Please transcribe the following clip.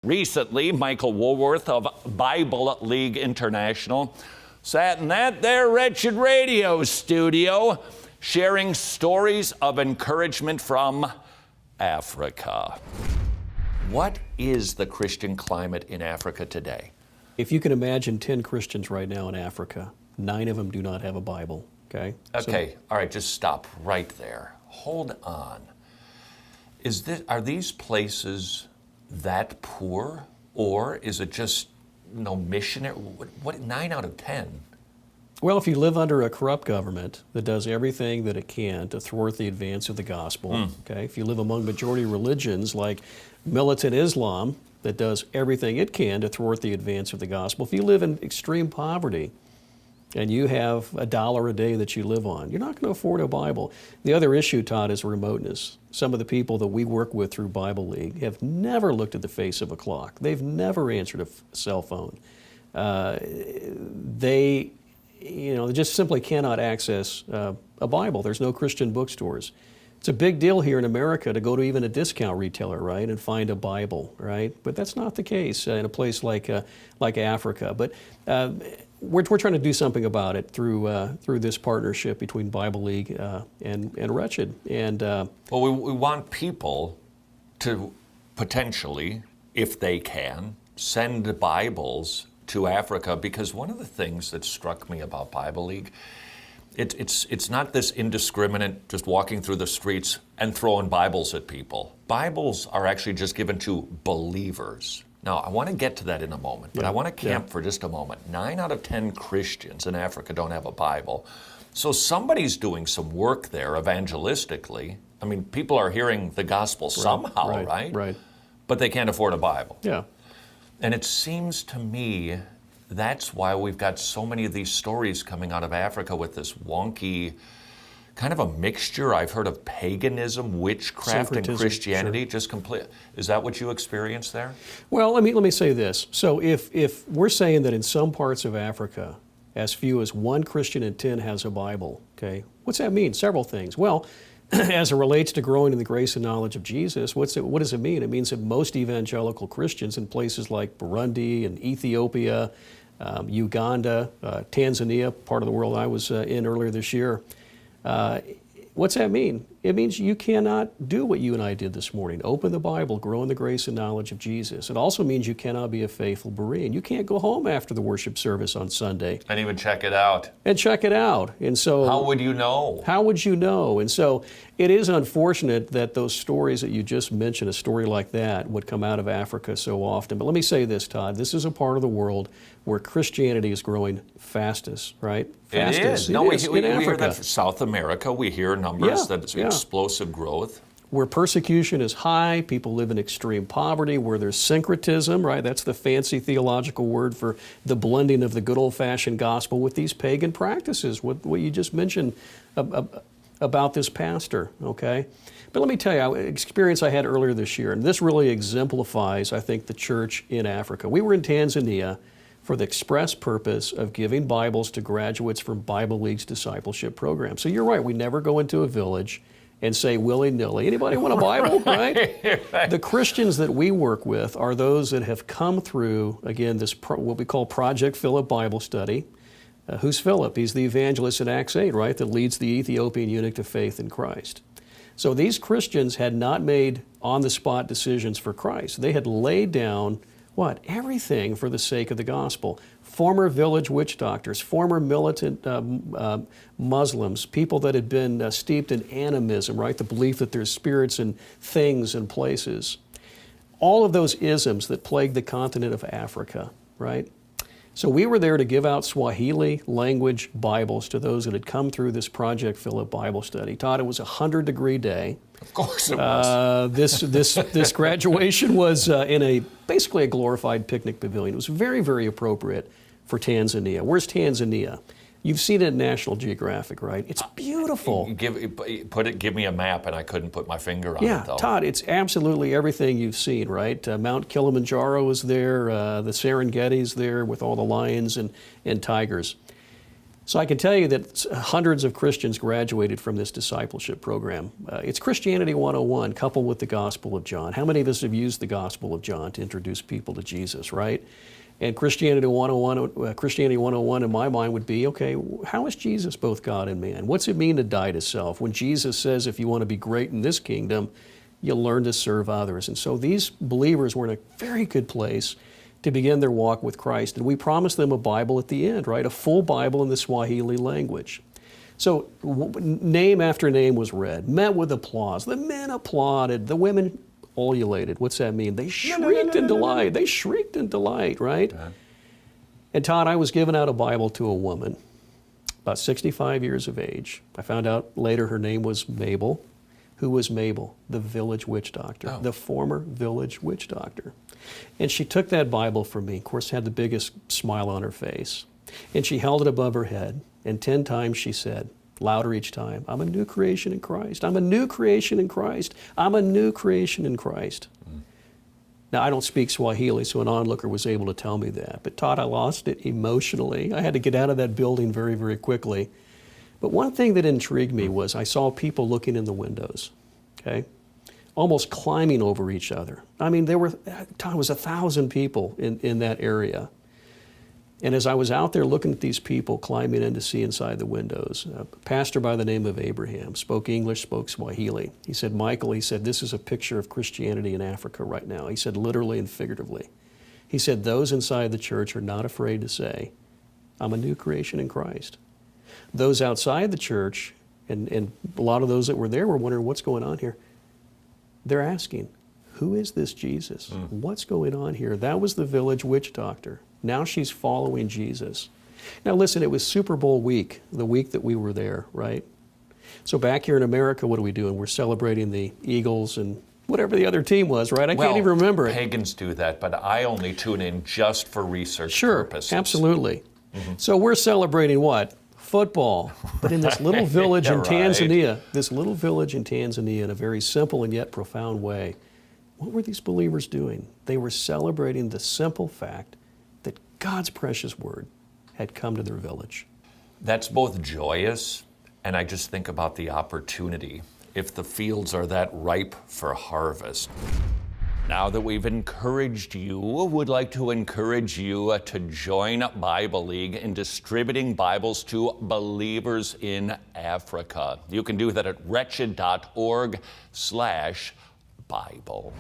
Recently, Michael Woolworth of Bible League International sat in that there Wretched radio studio sharing stories of encouragement from Africa. What is the Christian climate in Africa today? If you can imagine 10 Christians right now in Africa, 9 of them do not have a Bible, okay? Okay, all right, just stop right there. Hold on. Are these places that poor, or is it just missionary? What 9 out of 10? Well, if you live under a corrupt government that does everything that it can to thwart the advance of the gospel, okay? If you live among majority religions like militant Islam that does everything it can to thwart the advance of the gospel, if you live in extreme poverty and you have $1 a day that you live on, you're not going to afford a Bible. The other issue, Todd, is remoteness. Some of the people that we work with through Bible League have never looked at the face of a clock. They've never answered a cell phone. They just simply cannot access a Bible. There's no Christian bookstores. It's a big deal here in America to go to even a discount retailer, right, and find a Bible, right? But that's not the case in a place like Africa. But we're trying to do something about it through this partnership between Bible League and Wretched. And well, we want people to potentially, if they can, send Bibles to Africa, because one of the things that struck me about Bible League, it's not this indiscriminate just walking through the streets and throwing Bibles at people. Bibles are actually just given to believers. Now, I want to get to that in a moment, but I want to camp for just a moment. 9 out of 10 Christians in Africa don't have a Bible. So somebody's doing some work there evangelistically. I mean, people are hearing the gospel somehow, right? Right. But they can't afford a Bible. Yeah. And it seems to me that's why we've got so many of these stories coming out of Africa with this wonky kind of a mixture. I've heard of paganism, witchcraft, and Christianity. Sure. Just complete. Is that what you experienced there? Well, let me say this. So if we're saying that in some parts of Africa, as few as 1 Christian in 10 has a Bible, okay, what's that mean? Several things. Well, as it relates to growing in the grace and knowledge of Jesus, what does it mean? It means that most evangelical Christians in places like Burundi and Ethiopia, Uganda, Tanzania, part of the world I was in earlier this year, what's that mean? It means you cannot do what you and I did this morning. Open the Bible, grow in the grace and knowledge of Jesus. It also means you cannot be a faithful Berean. You can't go home after the worship service on Sunday. And even check it out. And so how would you know? How would you know? And so it is unfortunate that those stories that you just mentioned, a story like that, would come out of Africa so often. But let me say this, Todd. This is a part of the world where Christianity is growing fastest, right? Fastest. It is. We hear that for South America. We hear numbers that it's explosive growth. Where persecution is high, people live in extreme poverty, where there's syncretism, right? That's the fancy theological word for the blending of the good old-fashioned gospel with these pagan practices, what you just mentioned about this pastor, okay? But let me tell you, an experience I had earlier this year, and this really exemplifies, I think, the church in Africa. We were in Tanzania for the express purpose of giving Bibles to graduates from Bible League's discipleship program. So you're right, we never go into a village and say willy-nilly, anybody want a Bible, right? The Christians that we work with are those that have come through, again, this what we call Project Philip Bible Study. Who's Philip? He's the evangelist in Acts 8, right, that leads the Ethiopian eunuch to faith in Christ. So these Christians had not made on-the-spot decisions for Christ. They had laid down everything for the sake of the gospel. Former village witch doctors, former militant Muslims, people that had been steeped in animism, right? The belief that there's spirits and things and places. All of those isms that plague the continent of Africa, right? So we were there to give out Swahili language Bibles to those that had come through this Project Philip Bible Study. Todd, it was a 100-degree day. Of course it was. This graduation was in basically a glorified picnic pavilion. It was very, very appropriate for Tanzania. Where's Tanzania? You've seen it in National Geographic, right? It's beautiful. Give me a map, and I couldn't put my finger on it, though. Todd, it's absolutely everything you've seen, right? Mount Kilimanjaro is there, the Serengeti's there with all the lions and tigers. So I can tell you that hundreds of Christians graduated from this discipleship program. It's Christianity 101 coupled with the Gospel of John. How many of us have used the Gospel of John to introduce people to Jesus, right? And Christianity 101 in my mind would be, okay, how is Jesus both God and man? What's it mean to die to self? When Jesus says, if you want to be great in this kingdom, you'll learn to serve others. And so these believers were in a very good place to begin their walk with Christ. And we promised them a Bible at the end, right? A full Bible in the Swahili language. So name after name was read, met with applause. The men applauded, the women ululated. What's that mean? They shrieked in delight. They shrieked in delight, right? And Todd, I was giving out a Bible to a woman, about 65 years of age. I found out later her name was Mabel. Who was Mabel? The village witch doctor, the former village witch doctor. And she took that Bible from me, of course, had the biggest smile on her face. And she held it above her head, and 10 times she said, louder each time, I'm a new creation in Christ. I'm a new creation in Christ. I'm a new creation in Christ. Now, I don't speak Swahili, so an onlooker was able to tell me that. But Todd, I lost it emotionally. I had to get out of that building very, very quickly. But one thing that intrigued me was I saw people looking in the windows, okay, almost climbing over each other. I mean, there was 1,000 people in that area. And as I was out there looking at these people climbing in to see inside the windows, a pastor by the name of Abraham spoke English, spoke Swahili. He said, Michael, he said, this is a picture of Christianity in Africa right now. He said, literally and figuratively. He said, those inside the church are not afraid to say, I'm a new creation in Christ. Those outside the church, and a lot of those that were there were wondering, what's going on here? They're asking, who is this Jesus? What's going on here? That was the village witch doctor. Now she's following Jesus. Now listen, it was Super Bowl week, the week that we were there, right? So back here in America, what are we doing? We're celebrating the Eagles and whatever the other team was, right? I can't even remember it. Pagans do that, but I only tune in just for research purposes. Sure, absolutely. So we're celebrating what? Football. But in this little village in Tanzania, this little village in Tanzania, in a very simple and yet profound way, what were these believers doing? They were celebrating the simple fact that God's precious word had come to their village. That's both joyous, and I just think about the opportunity if the fields are that ripe for harvest. Now that we've encouraged you, would like to encourage you to join Bible League in distributing Bibles to believers in Africa. You can do that at wretched.org/Bible.